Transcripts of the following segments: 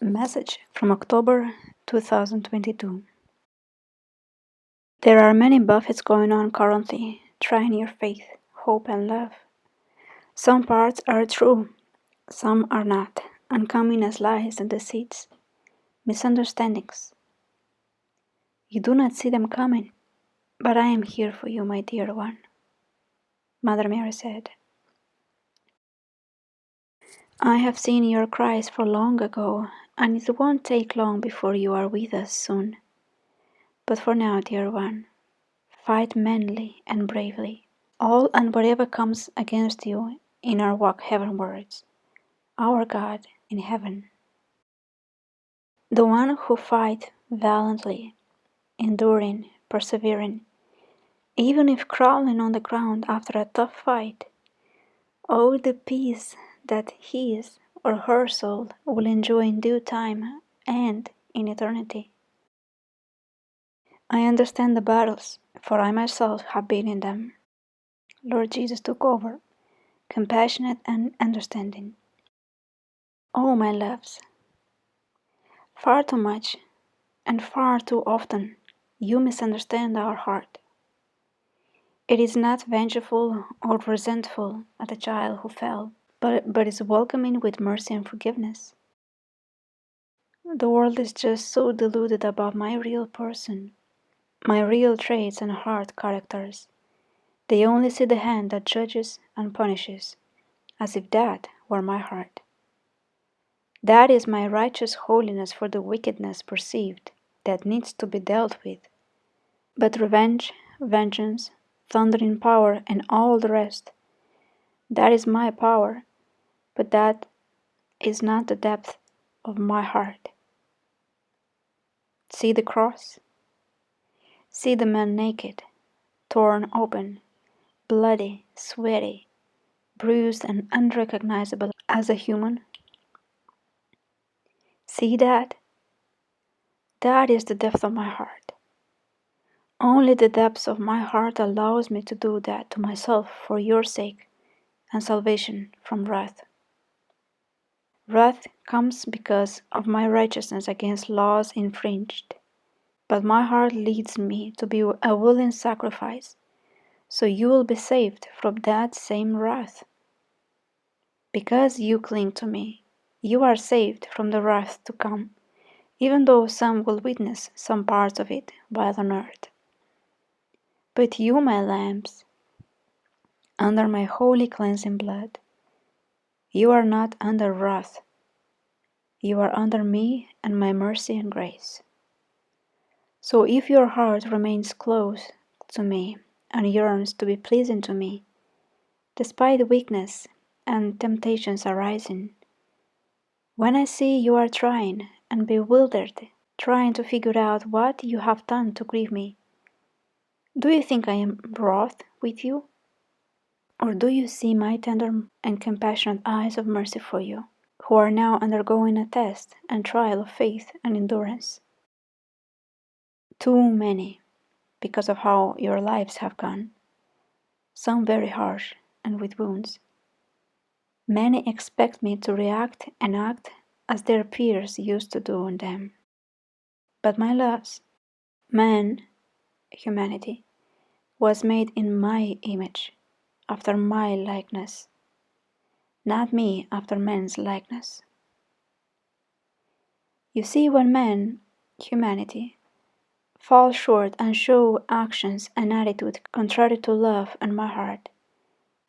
Message from October 2022. There are many buffets going on currently, trying your faith, hope, and love. Some parts are true, some are not, and coming as lies and deceits, misunderstandings. You do not see them coming, but I am here for you, my dear one. Mother Mary said, I have seen your cries for long ago, and it won't take long before you are with us soon. But for now, dear one, fight manly and bravely. All and whatever comes against you in our walk heavenwards, our God in heaven. The one who fights valiantly, enduring, persevering, even if crawling on the ground after a tough fight, oh, the peace that his or her soul will enjoy in due time and in eternity. I understand the battles, for I myself have been in them. Lord Jesus took over, compassionate and understanding. Oh, my loves, far too much and far too often you misunderstand our heart. It is not vengeful or resentful at a child who fell, but is welcoming with mercy and forgiveness. The world is just so deluded about my real person, my real traits and heart characters. They only see the hand that judges and punishes, as if that were my heart. That is my righteous holiness for the wickedness perceived that needs to be dealt with. But revenge, vengeance, thundering power, and all the rest, that is my power, but that is not the depth of my heart. See the cross? See the man naked, torn open, bloody, sweaty, bruised and unrecognizable as a human? See that? That is the depth of my heart. Only the depths of my heart allows me to do that to myself for your sake and salvation from wrath. Wrath comes because of my righteousness against laws infringed, but my heart leads me to be a willing sacrifice, so you will be saved from that same wrath. Because you cling to me, you are saved from the wrath to come, even though some will witness some parts of it while on earth. But you, my lambs, under my holy cleansing blood, you are not under wrath. You are under me and my mercy and grace. So if your heart remains close to me and yearns to be pleasing to me, despite weakness and temptations arising, when I see you are trying and bewildered, trying to figure out what you have done to grieve me, do you think I am wroth with you? Or do you see my tender and compassionate eyes of mercy for you, who are now undergoing a test and trial of faith and endurance? Too many, because of how your lives have gone, some very harsh and with wounds. Many expect me to react and act as their peers used to do on them. But my loves, man, humanity, was made in my image, after my likeness, not me after man's likeness. You see, when man, humanity, fall short and show actions and attitude contrary to love and my heart,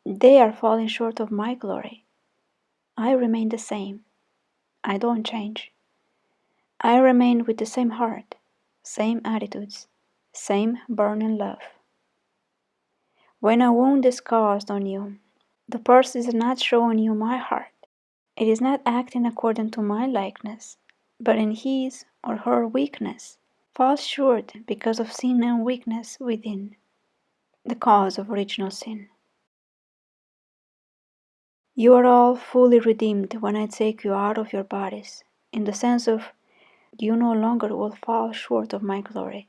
they are falling short of my glory. I remain the same. I don't change. I remain with the same heart, same attitudes, same burning love. When a wound is caused on you, the person is not showing you my heart. It is not acting according to my likeness, but in his or her weakness, falls short because of sin and weakness within, the cause of original sin. You are all fully redeemed when I take you out of your bodies, in the sense of you no longer will fall short of my glory,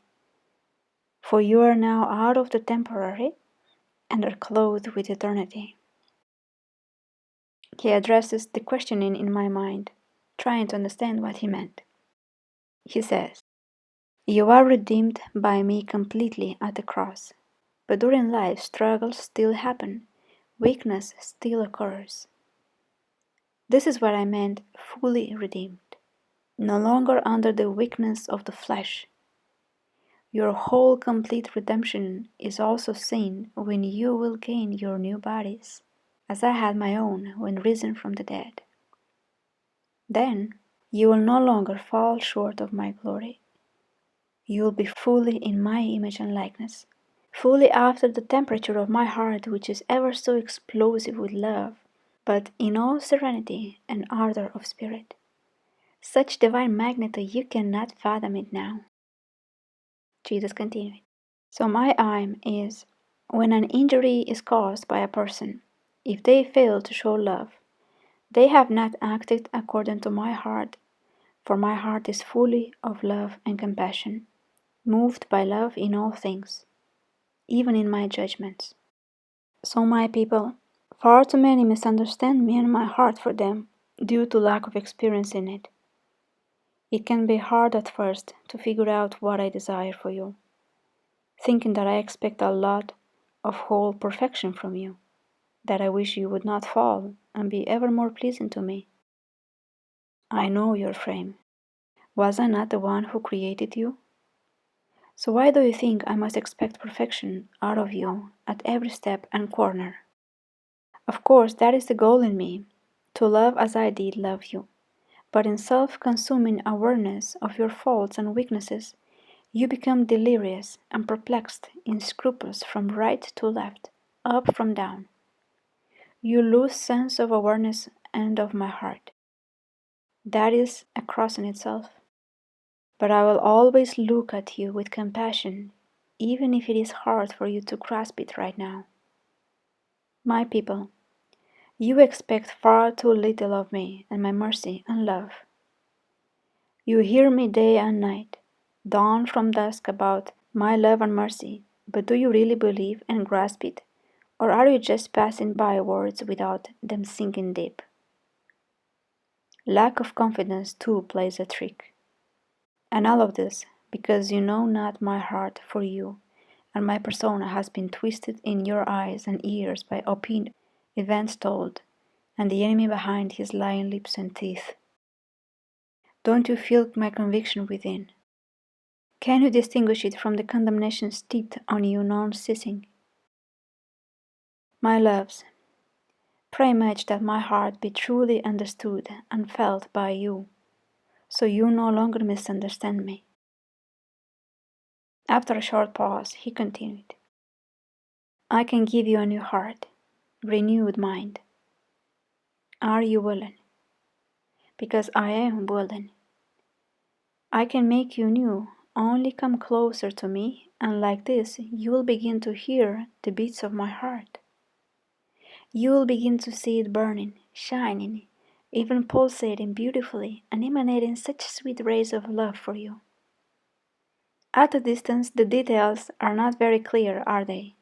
for you are now out of the temporary and are clothed with eternity. He addresses the questioning in my mind. trying to understand what he meant. He says, "You are redeemed by me completely at the cross, but during life struggles still happen, weakness still occurs. This is what I meant fully redeemed, no longer under the weakness of the flesh. Your whole complete redemption is also seen when you will gain your new bodies, as I had my own when risen from the dead. Then you will no longer fall short of my glory. You will be fully in my image and likeness, fully after the temperature of my heart, which is ever so explosive with love, but in all serenity and ardor of spirit. Such divine magnitude you cannot fathom it now." Jesus continued. So my aim is, when an injury is caused by a person, if they fail to show love, they have not acted according to my heart, for my heart is fully of love and compassion, moved by love in all things, even in my judgments. So my people, far too many misunderstand me and my heart for them due to lack of experience in it. It can be hard at first to figure out what I desire for you, thinking that I expect a lot of whole perfection from you, that I wish you would not fall and be ever more pleasing to me. I know your frame. Was I not the one who created you? So why do you think I must expect perfection out of you at every step and corner? Of course, that is the goal in me, to love as I did love you. But in self-consuming awareness of your faults and weaknesses, you become delirious and perplexed in scruples from right to left, up from down. You lose sense of awareness and of my heart. That is a cross in itself. But I will always look at you with compassion, even if it is hard for you to grasp it right now. My people, you expect far too little of me and my mercy and love. You hear me day and night, dawn from dusk, about my love and mercy, but do you really believe and grasp it, or are you just passing by words without them sinking deep? Lack of confidence too plays a trick. And all of this because you know not my heart for you, and my persona has been twisted in your eyes and ears by opinion, events told, and the enemy behind his lying lips and teeth. Don't you feel my conviction within? Can you distinguish it from the condemnation steeped on you non-ceasing? My loves, pray much that my heart be truly understood and felt by you, so you no longer misunderstand me. After a short pause, he continued, I can give you a new heart, renewed mind. Are you willing? Because I am willing. I can make you new, only come closer to me, and like this you will begin to hear the beats of my heart. You will begin to see it burning, shining, even pulsating beautifully and emanating such sweet rays of love for you. At a distance the details are not very clear, are they?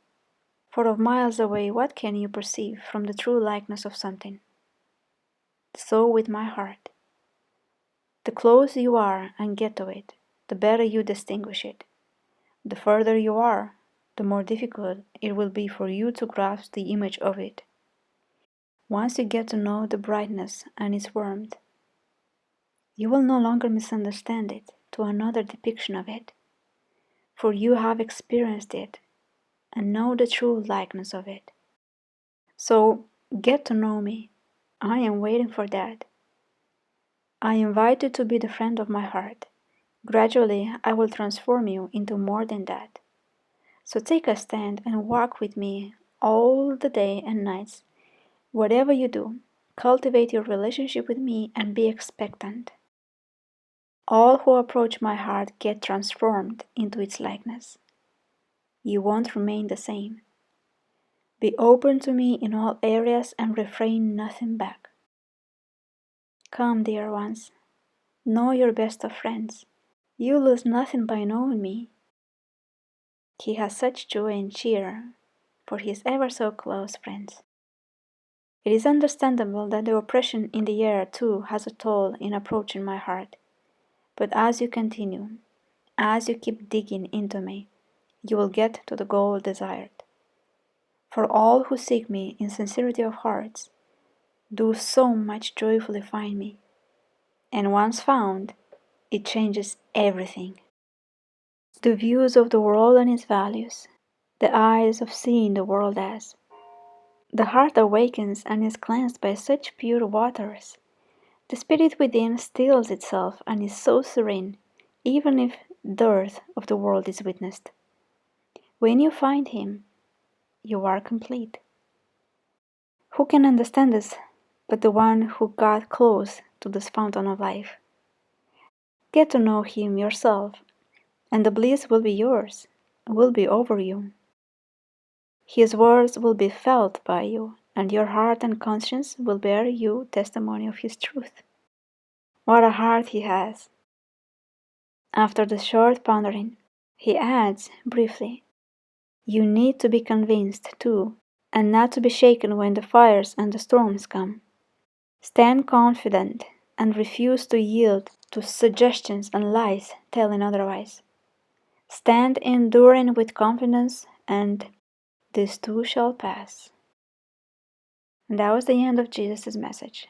For of miles away what can you perceive from the true likeness of something? So with my heart. The closer you are and get to it, the better you distinguish it. The further you are, the more difficult it will be for you to grasp the image of it. Once you get to know the brightness and its warmth, you will no longer misunderstand it to another depiction of it, for you have experienced it and know the true likeness of it. So get to know me. I am waiting for that. I invite you to be the friend of my heart. Gradually, I will transform you into more than that. So take a stand and walk with me all the day and nights. Whatever you do, cultivate your relationship with me and be expectant. All who approach my heart get transformed into its likeness. You won't remain the same. Be open to me in all areas and refrain nothing back. Come, dear ones, know your best of friends. You lose nothing by knowing me. He has such joy and cheer for his ever so close friends. It is understandable that the oppression in the air too has a toll in approaching my heart. But as you continue, as you keep digging into me, you will get to the goal desired. For all who seek me in sincerity of hearts, do so much joyfully find me. And once found, it changes everything. The views of the world and its values, the eyes of seeing the world as. The heart awakens and is cleansed by such pure waters. The spirit within stills itself and is so serene, even if dearth of the world is witnessed. When you find him, you are complete. Who can understand this but the one who got close to this fountain of life? Get to know him yourself, and the bliss will be yours, will be over you. His words will be felt by you, and your heart and conscience will bear you testimony of his truth. What a heart he has! After the short pondering, he adds briefly, you need to be convinced too, and not to be shaken when the fires and the storms come. Stand confident and refuse to yield to suggestions and lies telling otherwise. Stand enduring with confidence, and this too shall pass. And that was the end of Jesus' message.